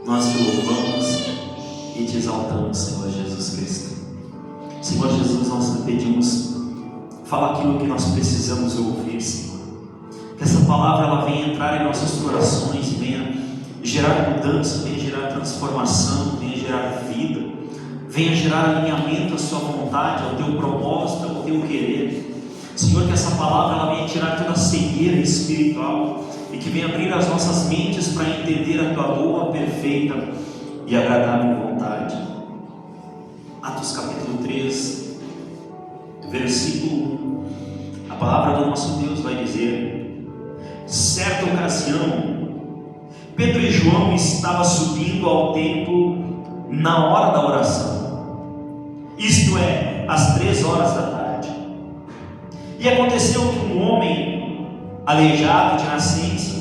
Nós te louvamos e te exaltamos, Senhor Jesus Cristo. Senhor Jesus, nós te pedimos, fala aquilo que nós precisamos ouvir, Senhor. Que essa palavra ela venha entrar em nossos corações e venha gerar mudança, venha gerar transformação, venha gerar vida, venha gerar alinhamento à sua vontade, ao teu propósito, ao teu querer. Senhor, que essa palavra ela venha tirar toda a cegueira espiritual e que venha abrir as nossas mentes para entender a tua boa, perfeita e agradável vontade. Atos capítulo 3, versículo 1, a palavra do nosso Deus vai dizer: certa ocasião, Pedro e João estavam subindo ao templo na hora da oração, isto é, às 3 horas da tarde. E aconteceu que um homem aleijado de nascença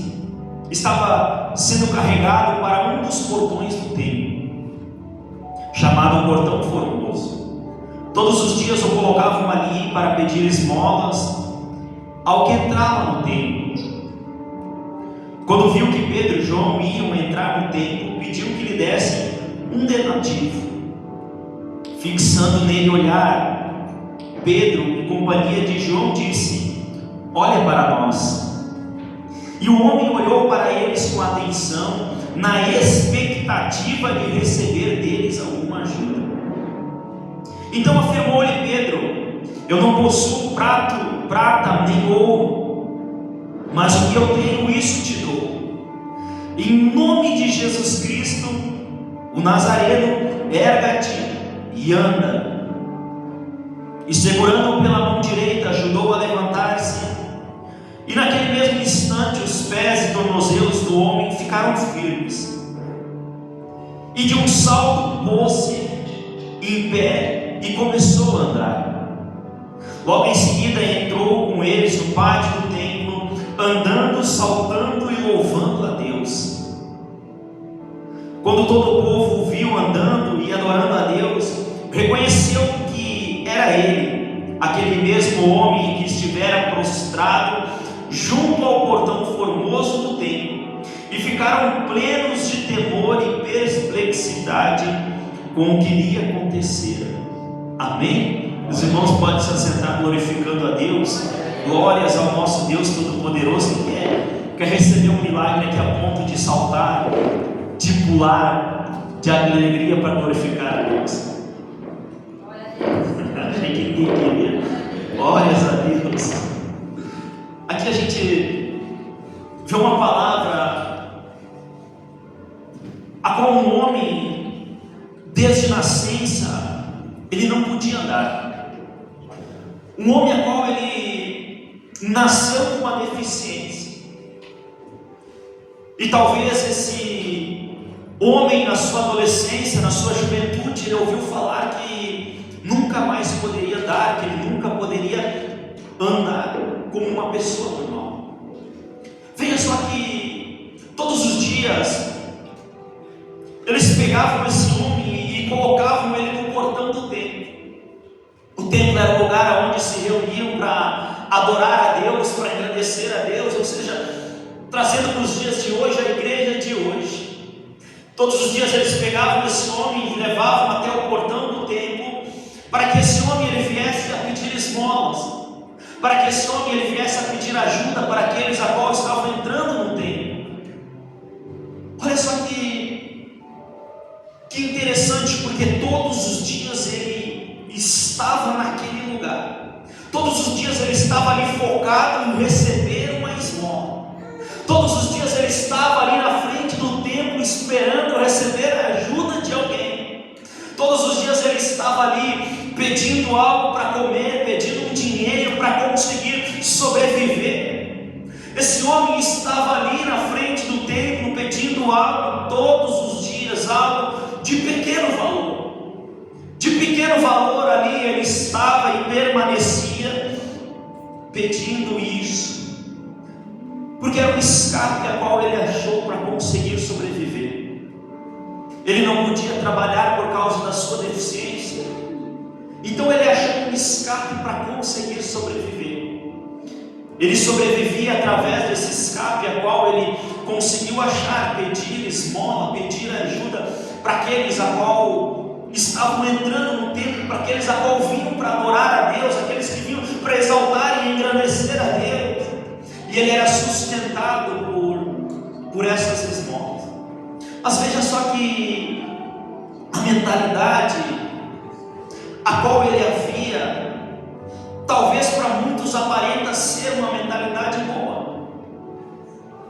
estava sendo carregado para um dos portões do templo, chamado Portão Formoso. Todos os dias o colocavam ali para pedir esmolas ao que entrava no templo. Quando viu que Pedro e João iam entrar no templo, pediu que lhe dessem um denativo. Fixando nele o olhar, Pedro, em companhia de João, disse: olha para nós. E o homem olhou para eles com atenção, na expectativa de receber deles alguma ajuda. Então afirmou-lhe Pedro: eu não possuo prata nem ouro, mas o que eu tenho, isso te dou. Em nome de Jesus Cristo, o Nazareno, erga-te e anda. E segurando-o pela mão direita, ajudou-o a levantar-se. E naquele mesmo instante os pés e tornozelos do homem ficaram firmes. E de um salto pôs-se em pé e começou a andar. Logo em seguida entrou com eles no pátio do templo, andando, saltando e louvando a Deus. Quando todo o povo o viu andando e adorando a Deus, reconheceu que era ele, aquele mesmo homem que estivera prostrado junto ao portão formoso do templo, e ficaram plenos de temor e perplexidade com o que lhe acontecera. Amém? Os irmãos podem se assentar glorificando a Deus. Glórias ao nosso Deus Todo-Poderoso, que quer receber um milagre aqui a ponto de saltar, de pular, de alegria para glorificar a Deus. Achei que ninguém queria. Glórias a Deus. Aqui a gente vê uma palavra a qual um homem, desde nascença, ele não podia andar. Um homem a qual ele nasceu com uma deficiência. E talvez esse homem, na sua adolescência, na sua juventude, ele ouviu falar que nunca mais poderia andar, que ele nunca poderia andar como uma pessoa normal. Veja só que todos os dias eles pegavam esse homem e colocavam ele no portão do templo. O templo era o lugar onde se reuniam para adorar a Deus, para agradecer a Deus, ou seja, trazendo para os dias de hoje a igreja de hoje. Todos os dias eles pegavam esse homem e levavam até o portão do templo, para que esse homem ele viesse a pedir esmolas, para que esse homem ele viesse a pedir ajuda para aqueles a qual estavam entrando no templo. Olha só que interessante, porque todos os dias ele estava naquele lugar, todos os dias ele estava ali focado em receber uma esmola, todos os dias ele estava ali na frente do templo esperando receber a ajuda de alguém, todos os dias ele estava ali pedindo algo para comer, pedindo um dinheiro para conseguir sobreviver. Esse homem estava ali na frente do templo pedindo algo todos os dias, algo de pequeno valor. De pequeno valor ali ele estava e permanecia pedindo isso, porque era um escape a qual ele achou para conseguir sobreviver. Ele não podia trabalhar por causa da sua deficiência, então ele achou um escape para conseguir sobreviver. Ele sobrevivia através desse escape a qual ele conseguiu achar, pedir esmola, pedir ajuda. para aqueles a qual estavam entrando no templo, para aqueles a qual vinham para adorar a Deus, aqueles que vinham para exaltar e engrandecer a Deus, e ele era sustentado por essas esmolas. Mas veja só que a mentalidade a qual ele havia, talvez para muitos aparenta ser uma mentalidade boa,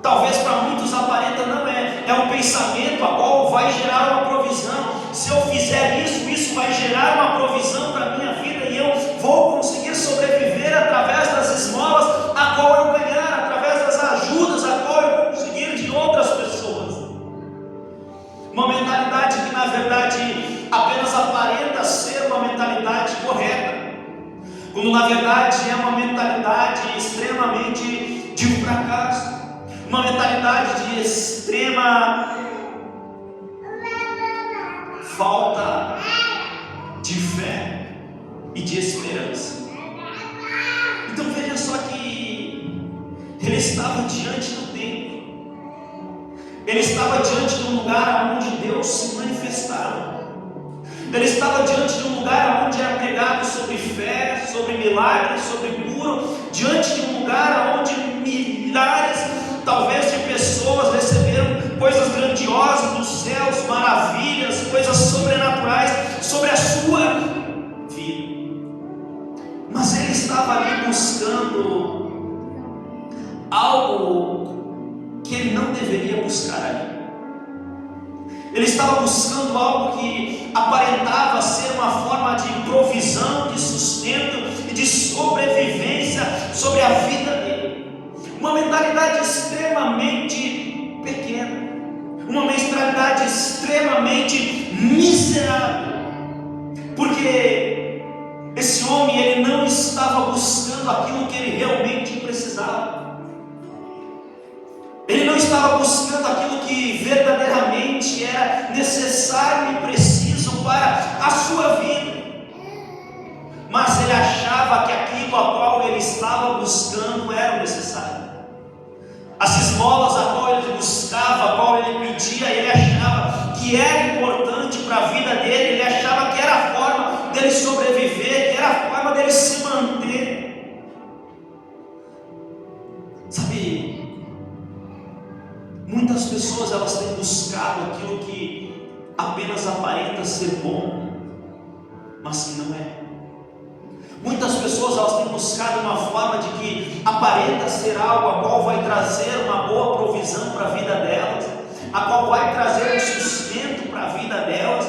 talvez para muitos aparenta não é um pensamento a qual vai gerar uma provisão. Se eu fizer isso, isso vai gerar uma provisão para a minha vida, e eu vou conseguir sobreviver através das esmolas a qual eu ganhar, através das ajudas a qual eu conseguir de outras pessoas. Uma mentalidade que na verdade apenas aparenta ser uma mentalidade correta, quando na verdade é uma mentalidade extremamente de fracasso, uma mentalidade de extrema falta de fé e de esperança. Então veja só que ele estava diante do templo, ele estava diante de um lugar onde Deus se manifestava, ele estava diante de um lugar onde era pregado sobre fé, sobre milagres, sobre cura, diante de um lugar onde milhares, talvez, de pessoas receberam coisas grandiosas dos céus, maravilhas, coisas sobrenaturais sobre a sua vida. Mas ele estava ali buscando algo que ele não deveria buscar ali. Ele estava buscando algo que aparentava ser uma forma de provisão, de sustento e de sobrevivência sobre a vida dele. Uma mentalidade extremamente pequena, uma mentalidade extremamente miserável, porque esse homem ele não estava buscando aquilo que ele realmente precisava. Ele não estava buscando aquilo que verdadeiramente era necessário e preciso para a sua vida, mas ele achava que aquilo a qual ele estava buscando era o necessário. As esmolas a qual ele buscava, a qual ele pedia, ele achava que era importante para a vida dele, ele achava que era a forma dele sobreviver, que era a forma dele se manter. Sabe, muitas pessoas elas têm buscado aquilo que apenas aparenta ser bom, mas que não é. Muitas pessoas elas têm buscado uma forma de que aparenta ser algo a qual vai trazer uma boa provisão para a vida delas, a qual vai trazer um sustento para a vida delas,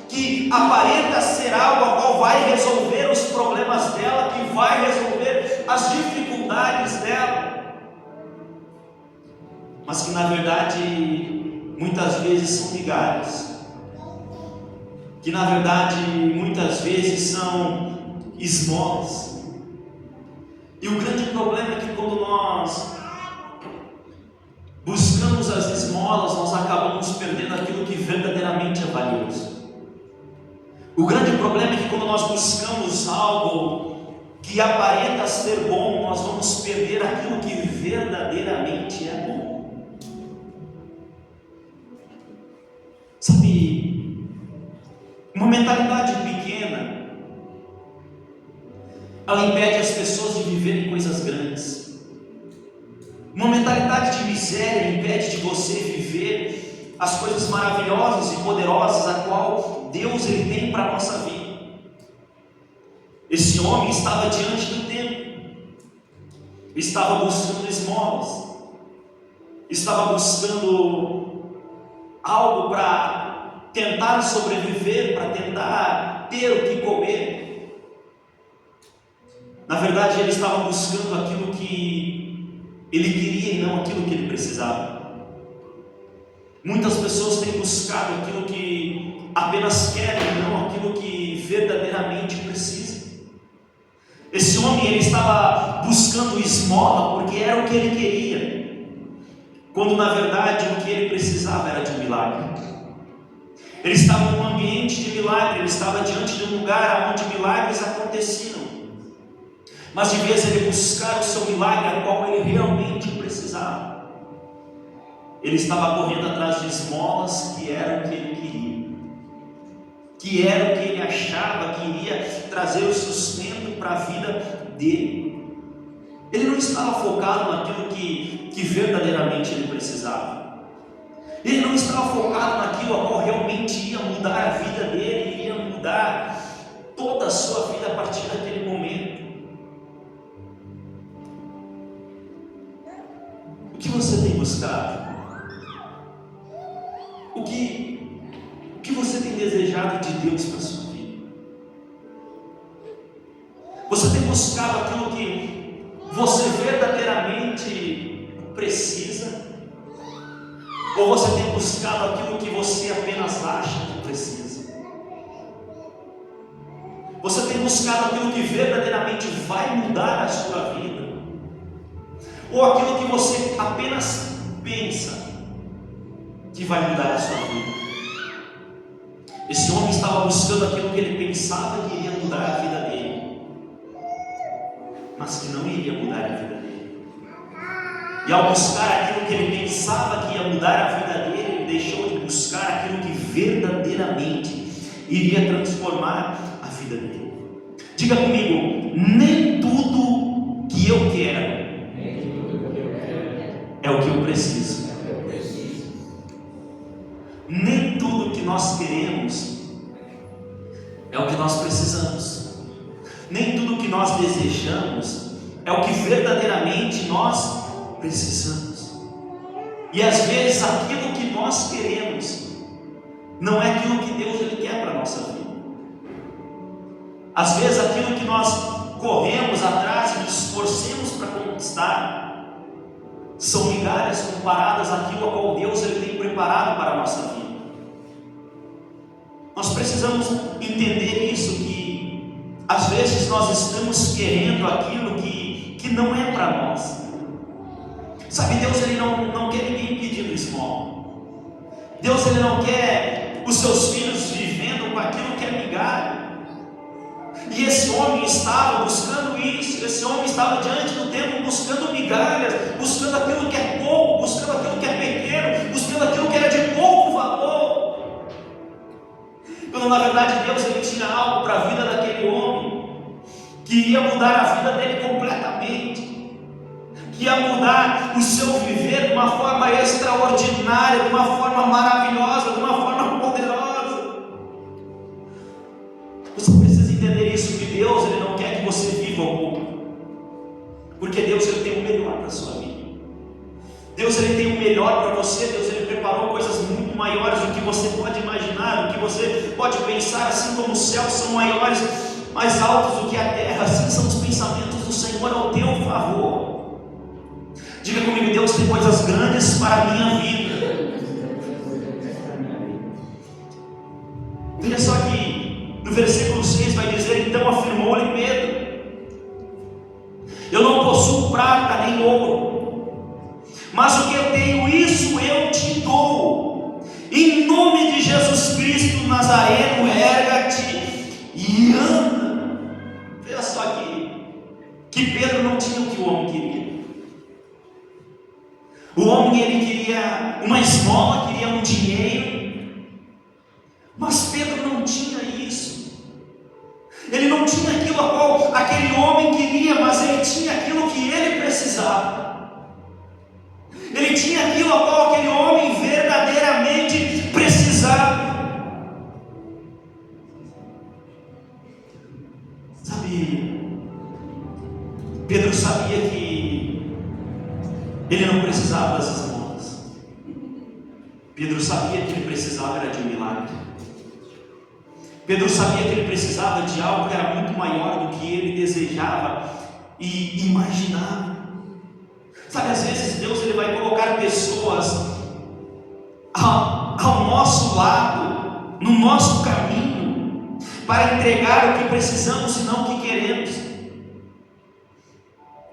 que aparenta ser algo a qual vai resolver os problemas dela, que vai resolver as dificuldades dela, mas que na verdade muitas vezes são migalhas, que na verdade muitas vezes são esmolas. E o grande problema é que quando nós buscamos as esmolas, nós acabamos perdendo aquilo que verdadeiramente é valioso. O grande problema é que quando nós buscamos algo que aparenta ser bom, nós vamos perder aquilo que verdadeiramente é bom. Sabe, uma mentalidade pequena, ela impede as pessoas de viverem coisas grandes. Uma mentalidade de miséria impede de você viver as coisas maravilhosas e poderosas a qual Deus ele tem para a nossa vida. Esse homem estava diante do templo, estava buscando esmolas, estava buscando algo para tentar sobreviver, para tentar ter o que comer. Na verdade, ele estava buscando aquilo que ele queria e não aquilo que ele precisava. Muitas pessoas têm buscado aquilo que apenas querem e não aquilo que verdadeiramente precisam. Esse homem ele estava buscando esmola porque era o que ele queria, quando na verdade o que ele precisava era de um milagre. Ele estava num ambiente de milagre, ele estava diante de um lugar onde milagres aconteciam. Mas de vez ele buscar o seu milagre, a qual ele realmente precisava, ele estava correndo atrás de esmolas que eram o que ele queria. que era o que ele achava que iria trazer o sustento para a vida dele. Ele não estava focado naquilo que verdadeiramente ele precisava. Ele não estava focado naquilo a qual realmente ia mudar a vida dele, iria mudar toda a sua vida a partir daquele momento. O que você tem buscado? O que você tem desejado de Deus para a sua vida? Você tem buscado aquilo que você verdadeiramente precisa? Ou você tem buscado aquilo que você apenas acha que precisa? Você tem buscado aquilo que verdadeiramente vai mudar a sua vida? Ou aquilo que você apenas pensa que vai mudar a sua vida? Esse homem estava buscando aquilo que ele pensava que iria mudar a vida dele, mas que não iria mudar a vida dele. E ao buscar aquilo que ele pensava que ia mudar a vida dele, ele deixou de buscar aquilo que verdadeiramente iria transformar a vida dele. Diga comigo: nem tudo que eu quero é o que eu preciso. Nem tudo que nós queremos é o que nós precisamos. Nem tudo que nós desejamos é o que verdadeiramente nós precisamos. E às vezes aquilo que nós queremos não é aquilo que Deus ele quer para a nossa vida. Às vezes aquilo que nós corremos atrás e nos esforcemos para conquistar são migalhas comparadas àquilo a qual Deus ele tem preparado para a nossa vida. Nós precisamos entender isso, que às vezes nós estamos querendo aquilo que não é para nós. Sabe, Deus ele não quer ninguém pedindo esmola. Deus ele não quer os seus filhos vivendo com aquilo que é migalha. E esse homem estava buscando isso. Esse homem estava diante do templo buscando migalhas, buscando aquilo que é pouco, buscando aquilo que é pequeno, buscando aquilo que era de pouco valor. Quando na verdade Deus ele tinha algo para a vida daquele homem que ia mudar a vida dele completamente, que ia mudar o seu viver de uma forma extraordinária, de uma forma maravilhosa, de uma forma poderosa. Você precisa entender isso, que Deus ele não quer que você viva o pouco, porque Deus ele tem o melhor para a sua vida. Deus ele tem o melhor para você. Deus ele preparou coisas muito maiores do que você pode imaginar, do que você pode pensar. Assim como os céus são maiores, mais altos do que a terra, assim são os pensamentos do Senhor ao teu favor. Diga comigo: Deus tem coisas grandes para a minha vida. Veja só que no versículo 6 vai dizer: então afirmou-lhe Pedro: eu não possuo prata nem ouro, mas o que eu tenho, isso eu te dou. Em nome de Jesus Cristo Nazareno, erga-te e anda. Veja só que Pedro não tinha o que o homem queria. O homem ele queria uma esmola, queria um dinheiro, mas Pedro não tinha isso. Ele não tinha aquilo a qual aquele homem queria, mas ele tinha aquilo que ele precisava. Ele tinha aquilo a qual aquele homem verdadeiramente precisava. Sabe, Pedro sabia que ele não precisava das esmolas. Pedro sabia que ele precisava era de um milagre. Pedro sabia que ele precisava de algo que era muito maior do que ele desejava e imaginava. Sabe, às vezes Deus ele vai colocar pessoas ao nosso lado, no nosso caminho, para entregar o que precisamos e não o que queremos.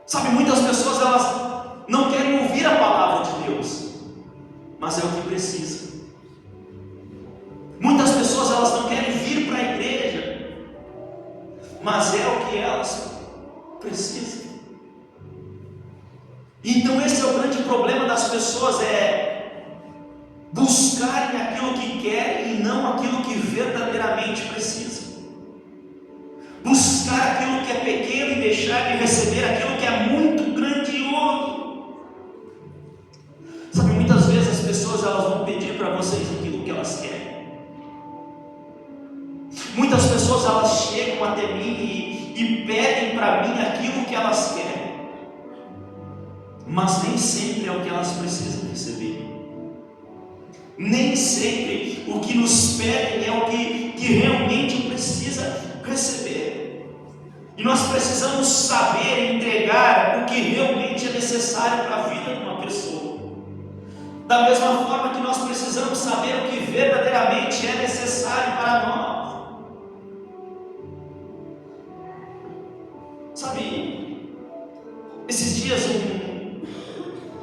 Sabe, muitas pessoas elas não querem ouvir a palavra de Deus, mas é o que precisa. Muitas pessoas elas não querem vir para a igreja, mas é o que elas precisam. Então esse é o grande problema das pessoas, é buscarem aquilo que querem e não aquilo que verdadeiramente precisa. Buscar aquilo que é pequeno e deixar de receber aquilo que é muito grandioso. Sabe, muitas vezes as pessoas elas vão pedir para vocês aquilo que elas querem. Muitas pessoas elas chegam até mim e pedem para mim aquilo que elas querem, mas nem sempre é o que elas precisam receber. Nem sempre o que nos pedem é o que realmente precisa receber. E nós precisamos saber entregar o que realmente é necessário para a vida de uma pessoa. Da mesma forma que nós precisamos saber o que verdadeiramente é necessário para nós. Sabe, esses dias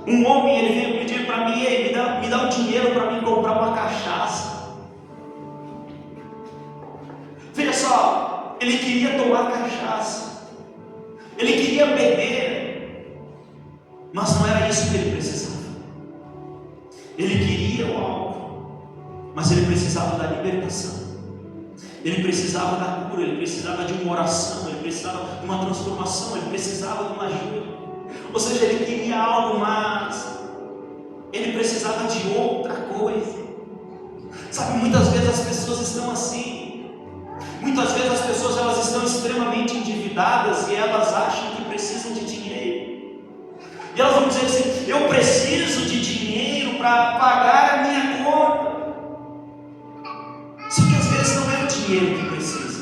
um homem ele veio pedir para mim, me dá um dinheiro para mim comprar uma cachaça. Veja só, ele queria tomar cachaça, ele queria beber, mas não era isso que ele precisava. Ele queria o álcool, mas ele precisava da libertação. Ele precisava da cura, ele precisava de uma oração, ele precisava de uma transformação, ele precisava de uma ajuda. Ou seja, ele queria algo, mas ele precisava de outra coisa. Sabe, muitas vezes as pessoas estão assim. Muitas vezes as pessoas elas estão extremamente endividadas e elas acham que precisam de dinheiro. E elas vão dizer assim: eu preciso de dinheiro para pagar a minha conta. Só que às vezes não é o dinheiro que precisa,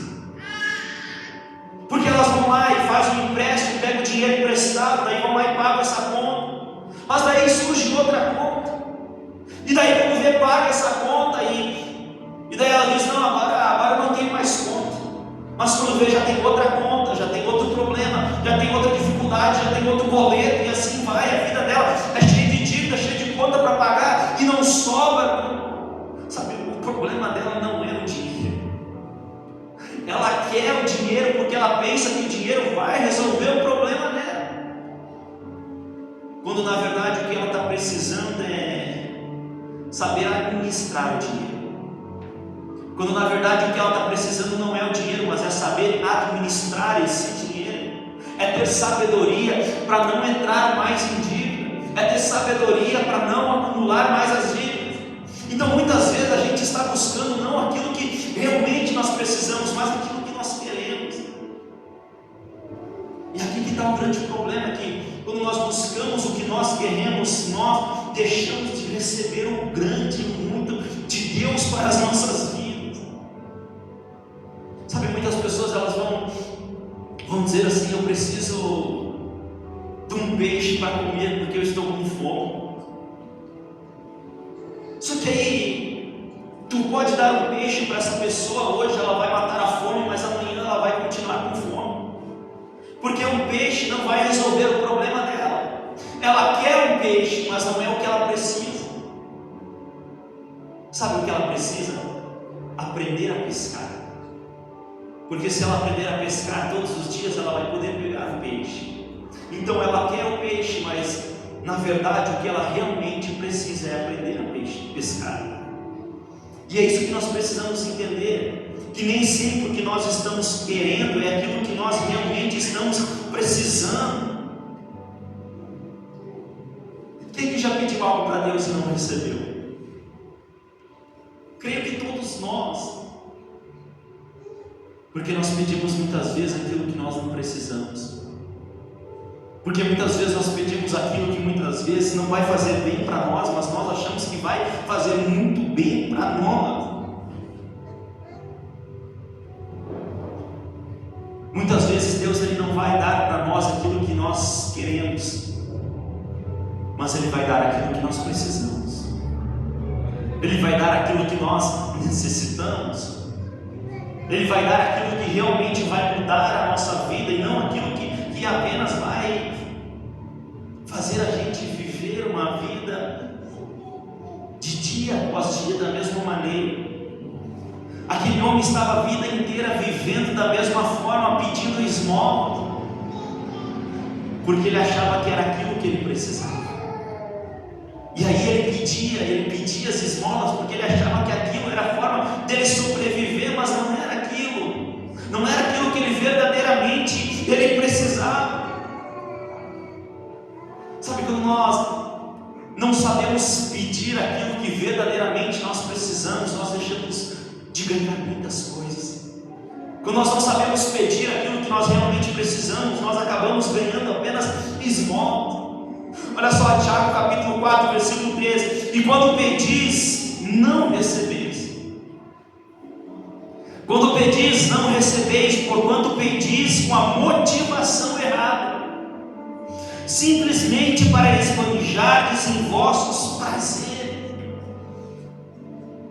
porque elas vão lá e fazem um empréstimo, pegam o dinheiro emprestado, daí vão lá e pagam essa conta, mas daí surge outra conta, e daí quando vê, paga essa conta, e daí ela diz: não, agora eu não tenho mais conta, mas quando vê já tem outra conta, já tem outro problema, já tem outra dificuldade, já tem outro boleto, e assim vai, a vida dela é cheia de dívida, cheia de conta para pagar, e não sobra. Sabe, o problema dela não é o dinheiro. Ela quer o dinheiro porque ela pensa que o dinheiro vai resolver o problema dela, quando na verdade o que ela está precisando é saber administrar o dinheiro. Quando na verdade o que ela está precisando não é o dinheiro, mas é saber administrar esse dinheiro. É ter sabedoria para não entrar mais em dívida, é ter sabedoria para não acumular mais as dívidas. Então muitas vezes a gente está buscando não aquilo que realmente nós precisamos, mas aquilo que nós queremos. E aqui que está um grande problema, que quando nós buscamos o que nós queremos, nós deixamos de receber o grande e muito de Deus para as nossas vidas. Sabe, muitas pessoas elas vão dizer assim: eu preciso de um peixe para comer porque eu estou com fome. Só que aí, tu pode dar um peixe para essa pessoa hoje, ela vai matar a fome, mas amanhã ela vai continuar com fome, porque um peixe não vai resolver o problema dela. Ela quer um peixe, mas não é o que ela precisa. Sabe o que ela precisa? Aprender a pescar. Porque se ela aprender a pescar todos os dias, ela vai poder pegar o peixe. Então ela quer o peixe, mas na verdade o que ela realmente precisa é aprender a pescar. E é isso que nós precisamos entender, que nem sempre o que nós estamos querendo é aquilo que nós realmente estamos precisando. Quem que já pediu algo para Deus e não recebeu? Creio que todos nós, porque nós pedimos muitas vezes aquilo que nós não precisamos. Porque muitas vezes nós pedimos aquilo que muitas vezes não vai fazer bem para nós, mas nós achamos que vai fazer muito bem para nós. Muitas vezes Deus ele não vai dar para nós aquilo que nós queremos, mas Ele vai dar aquilo que nós precisamos. Ele vai dar aquilo que nós necessitamos. Ele vai dar aquilo que realmente vai mudar a nossa vida e não aquilo que apenas vai fazer a gente viver uma vida de dia após dia da mesma maneira. Aquele homem estava a vida inteira vivendo da mesma forma, pedindo esmola, porque ele achava que era aquilo que ele precisava. E aí ele pedia as esmolas porque ele achava que aquilo era precisamos, nós deixamos de ganhar muitas coisas. Quando nós não sabemos pedir aquilo que nós realmente precisamos, nós acabamos ganhando apenas esmolas. Olha só, Tiago capítulo 4, versículo 13: e quando pedis, não recebeis. Quando pedis, não recebeis, porquanto pedis com a motivação errada, simplesmente para esbanjardes em vossos prazeres.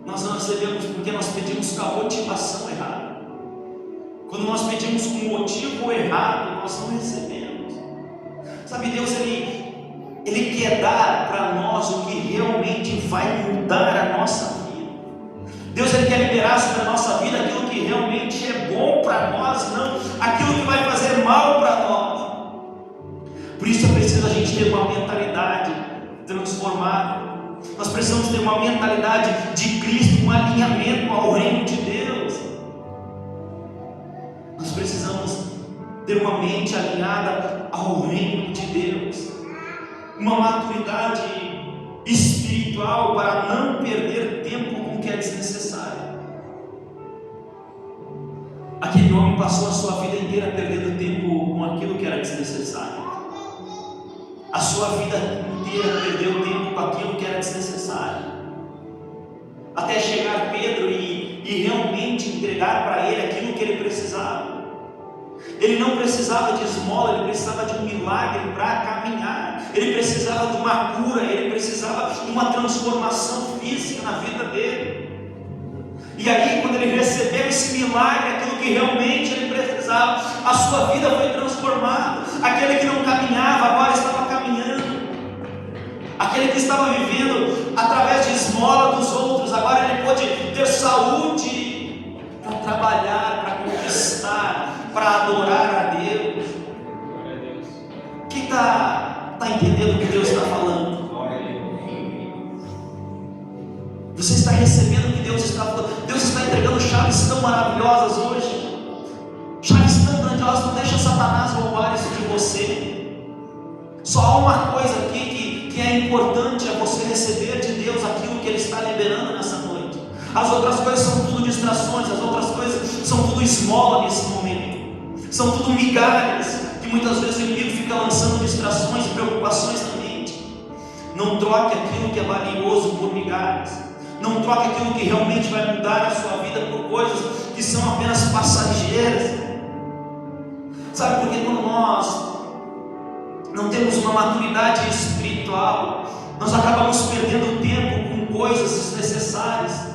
Nós não recebemos porque nós pedimos com a motivação errada. Quando nós pedimos com o motivo errado, nós não recebemos. Sabe, Deus Ele quer dar para nós o que realmente vai mudar a nossa vida. Deus Ele quer liberar sobre a nossa vida aquilo que realmente é bom para nós, não aquilo que vai fazer mal para nós. Por isso é preciso a gente ter uma mentalidade transformada. Nós precisamos ter uma mentalidade de Cristo, um alinhamento ao reino de Deus. Nós precisamos ter uma mente alinhada ao reino de Deus, uma maturidade espiritual para não perder tempo com o que é desnecessário. Aquele homem passou a sua vida inteira perdendo tempo com aquilo que era desnecessário. A sua vida inteira perdeu tempo com aquilo que era desnecessário, até chegar Pedro e realmente entregar para ele aquilo que ele precisava. Ele não precisava de esmola, ele precisava de um milagre para caminhar, ele precisava de uma cura, ele precisava de uma transformação física na vida dele. E aí, quando ele recebeu esse milagre, aquilo que realmente ele precisava, a sua vida foi transformada. Aquele que não caminhava agora estava caminhando. Aquele que estava vivendo através de esmola dos outros, agora ele pôde ter saúde para trabalhar, para conquistar, para adorar a Deus. Quem está entendendo o que Deus está falando? Você está recebendo o que Deus está falando? Deus está entregando chaves tão maravilhosas hoje, chaves tão grandiosas. Não deixa Satanás roubar isso de você. Só há uma coisa aqui que é importante: é você receber de Deus aquilo que Ele está liberando nessa noite. As outras coisas são tudo distrações, as outras coisas são tudo esmola nesse momento, são tudo migalhas, que muitas vezes o inimigo fica lançando distrações e preocupações na mente. Não troque aquilo que é valioso por migalhas. Não troque aquilo que realmente vai mudar a sua vida por coisas que são apenas passageiras. Sabe, porque quando nós não temos uma maturidade espiritual, nós acabamos perdendo tempo com coisas desnecessárias.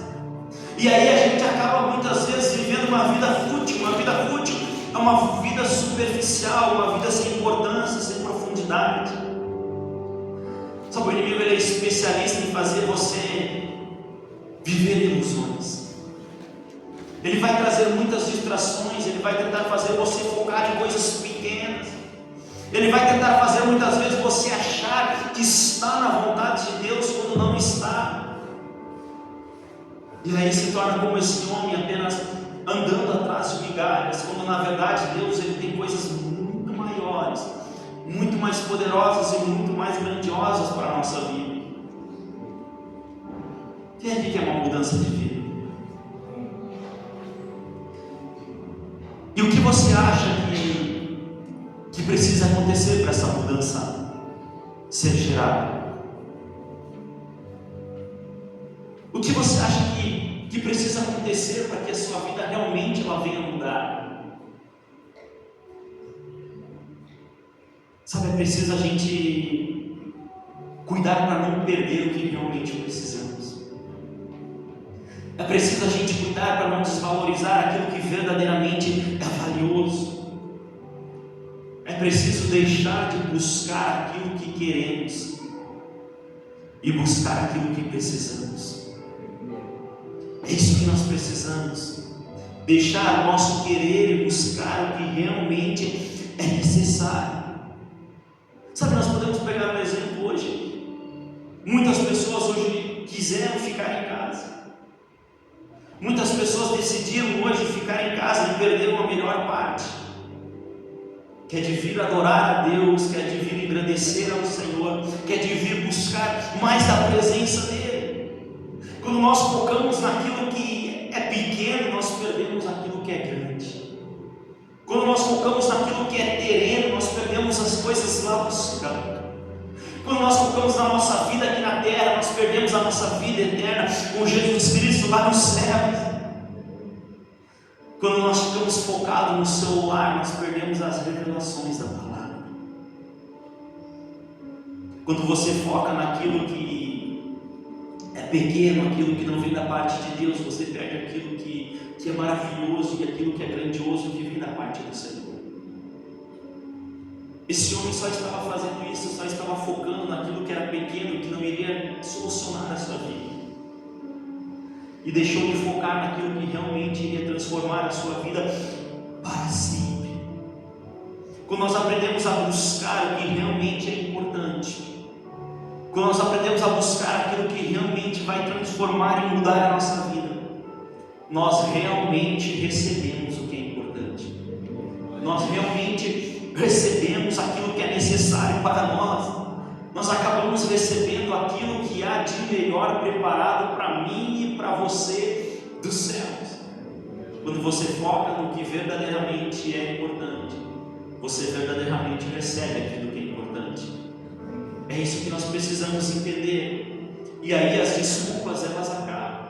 E aí a gente acaba muitas vezes vivendo uma vida fútil. Uma vida fútil é uma vida superficial, uma vida sem importância, sem profundidade. Sabe, o inimigo ele é especialista em fazer você viver ilusões. Ele vai trazer muitas distrações, ele vai tentar fazer você focar em coisas pequenas. Ele vai tentar fazer muitas vezes você achar que está na vontade de Deus quando não está. E aí se torna como esse homem, apenas andando atrás de migalhas, quando na verdade Deus ele tem coisas muito maiores, muito mais poderosas e muito mais grandiosas para a nossa vida. Quem aqui quer uma mudança de vida? E o que você acha que precisa acontecer para essa mudança ser gerada? O que você acha que precisa acontecer para que a sua vida realmente ela venha mudar? Sabe, é preciso a gente cuidar para não perder o que realmente precisamos. É preciso a gente cuidar para não desvalorizar aquilo que verdadeiramente é valioso. É preciso deixar de buscar aquilo que queremos e buscar aquilo que precisamos. É isso que nós precisamos. Deixar o nosso querer e buscar o que realmente é necessário. Sabe, nós podemos pegar um exemplo hoje. Muitas pessoas hoje quiseram ficar em casa. Muitas pessoas decidiram hoje ficar em casa e perderam a melhor parte, que é de vir adorar a Deus, que é de vir engrandecer ao Senhor, que é de vir buscar mais da presença dEle. Quando nós focamos naquilo que é pequeno, nós perdemos aquilo que é grande. Quando nós focamos naquilo que é terreno, nós perdemos as coisas lá do céu. Quando nós focamos na nossa vida aqui na terra, nós perdemos a nossa vida eterna com Jesus Cristo lá no céu. Quando nós ficamos focados no celular, nós perdemos as revelações da palavra. Quando você foca naquilo que é pequeno, aquilo que não vem da parte de Deus, você perde aquilo que é maravilhoso e aquilo que é grandioso que vem da parte do Senhor. Esse homem só estava fazendo isso, só estava focando naquilo que era pequeno, que não iria solucionar a sua vida, e deixou de focar naquilo que realmente iria transformar a sua vida para sempre. Quando nós aprendemos a buscar o que realmente é importante, quando nós aprendemos a buscar aquilo que realmente vai transformar e mudar a nossa vida, nós realmente recebemos o que é importante. Nós realmente recebemos aquilo que é necessário para nós. Nós acabamos recebendo aquilo que há de melhor preparado para mim e para você dos céus. Quando você foca no que verdadeiramente é importante, você verdadeiramente recebe aquilo que é importante. É isso que nós precisamos entender. E aí as desculpas elas acabam.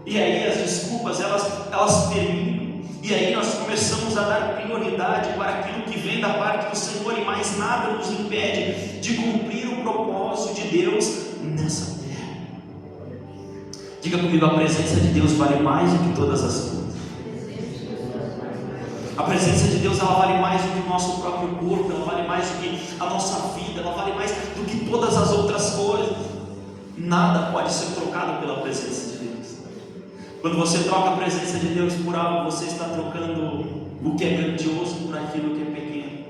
E aí as desculpas elas terminam. E aí nós começamos a dar prioridade para aquilo que vem da parte do Senhor, e mais nada nos impede de cumprir o propósito de Deus nessa terra. Diga comigo: a presença de Deus vale mais do que todas as coisas. A presença de Deus ela vale mais do que o nosso próprio corpo, ela vale mais do que a nossa vida, ela vale mais do que todas as outras coisas. Nada pode ser trocado pela presença de Deus. Quando você troca a presença de Deus por algo, você está trocando o que é grandioso por aquilo que é pequeno.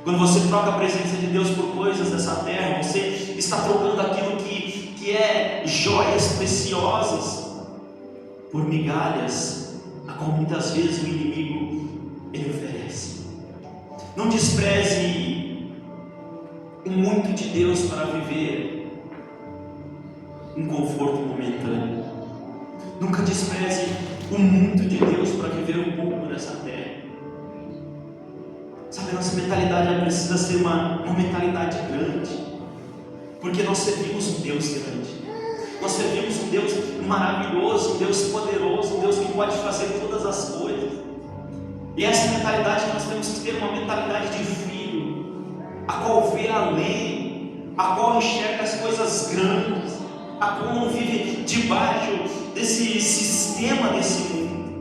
Quando você troca a presença de Deus por coisas dessa terra, você está trocando aquilo que é joias preciosas por migalhas, a qual muitas vezes o inimigo ele oferece. Não despreze o muito de Deus para viver um conforto momentâneo. Nunca despreze o muito de Deus para viver um pouco nessa terra. Sabe, a nossa mentalidade precisa ser uma mentalidade grande, porque nós servimos um Deus grande, nós servimos um Deus maravilhoso, um Deus poderoso, um Deus que pode fazer todas as coisas. E essa mentalidade nós temos que ter uma mentalidade de filho, a qual vê além, a qual enxerga as coisas grandes, a qual não vive debaixo desse sistema desse mundo.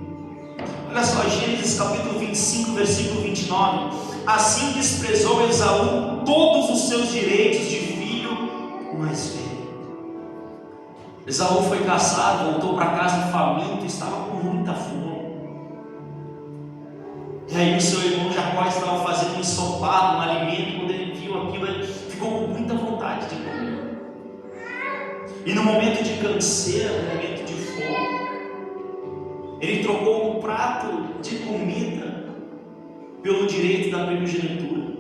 Olha só, Gênesis capítulo 25, versículo 29. Assim desprezou Esaú todos os seus direitos de filho mais velho. Esaú foi caçado, voltou para casa faminto, estava com muita fome. E aí o seu irmão Jacó estava fazendo um ensopado, um alimento. Quando ele viu aquilo, ele ficou com muita vontade de comer. E no momento de canseira, no momento de fome, ele trocou um prato de comida pelo direito da primogenitura.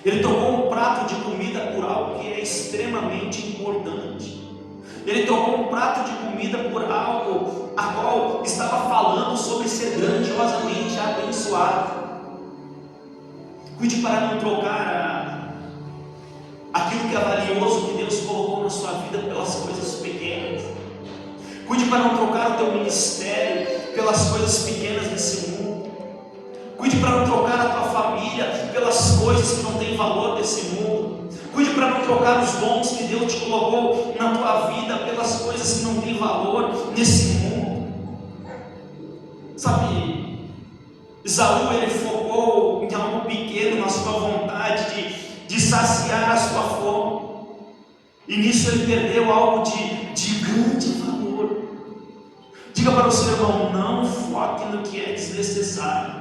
Ele trocou um prato de comida por algo que é extremamente importante. Ele trocou um prato de comida por algo a qual estava falando sobre ser grandiosamente abençoado. Cuide para não trocar aquilo que é valioso que Deus colocou na sua vida pelas coisas pequenas. Cuide para não trocar o teu ministério pelas coisas pequenas desse mundo. Cuide para não trocar a tua família pelas coisas que não têm valor desse mundo. Cuide para não trocar os dons que Deus te colocou na tua vida pelas coisas que não têm valor nesse mundo. Sabe, Esaú ele focou em algo pequeno, na sua vontade de saciar a sua fome, e nisso ele perdeu algo de grande valor. Diga para o seu irmão: não foque no que é desnecessário,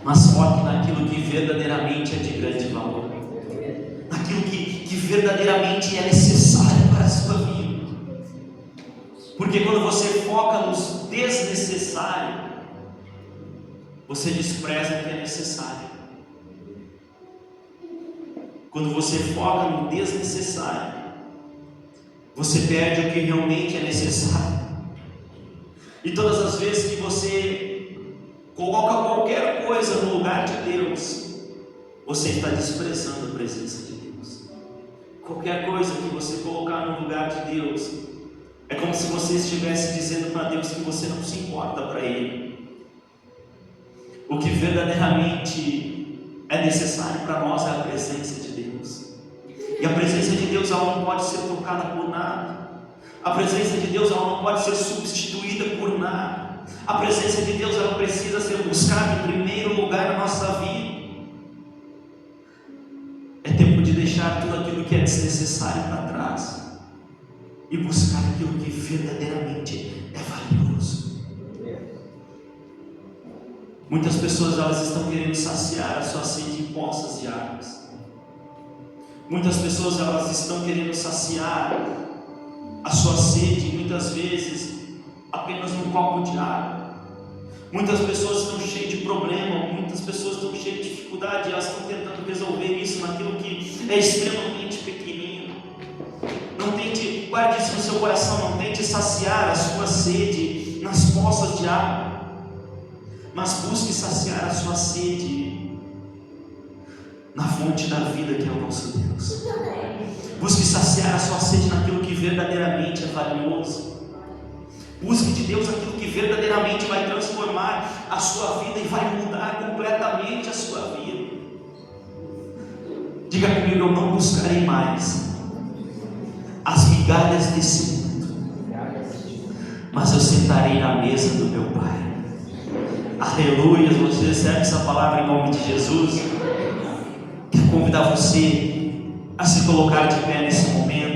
mas foque naquilo que verdadeiramente é de grande valor, naquilo que verdadeiramente é necessário para a sua vida. Porque quando você foca nos desnecessários, você despreza o que é necessário. quando você foca no desnecessário, você perde o que realmente é necessário. E todas as vezes que você coloca qualquer coisa no lugar de Deus, você está desprezando a presença de Deus. Qualquer coisa que você colocar no lugar de Deus, é como se você estivesse dizendo para Deus que você não se importa para Ele. O que verdadeiramente é necessário para nós é a presença de Deus. E a presença de Deus, ela não pode ser trocada por nada. A presença de Deus, ela não pode ser substituída por nada. A presença de Deus, ela precisa ser buscada em primeiro lugar na nossa vida. É tempo de deixar tudo aquilo que é desnecessário para trás e buscar aquilo que verdadeiramente é valioso. Muitas pessoas, elas estão querendo saciar a sua sede em poças de águas. Muitas pessoas, elas estão querendo saciar a sua sede, muitas vezes apenas num copo de água. Muitas pessoas estão cheias de problema, muitas pessoas estão cheias de dificuldade, e elas estão tentando resolver isso naquilo que é extremamente pequenino. Não tente, guarde isso no seu coração, não tente saciar a sua sede nas poças de água, mas busque saciar a sua sede na fonte da vida, que é o nosso Deus. Busque saciar a sua sede naquilo que verdadeiramente é valioso. Busque de Deus aquilo que verdadeiramente vai transformar a sua vida e vai mudar completamente a sua vida. Diga comigo: eu não buscarei mais as migalhas desse mundo, mas eu sentarei na mesa do meu Pai. Aleluia. Você recebe essa palavra em nome de Jesus? Quero convidar você a se colocar de pé nesse momento.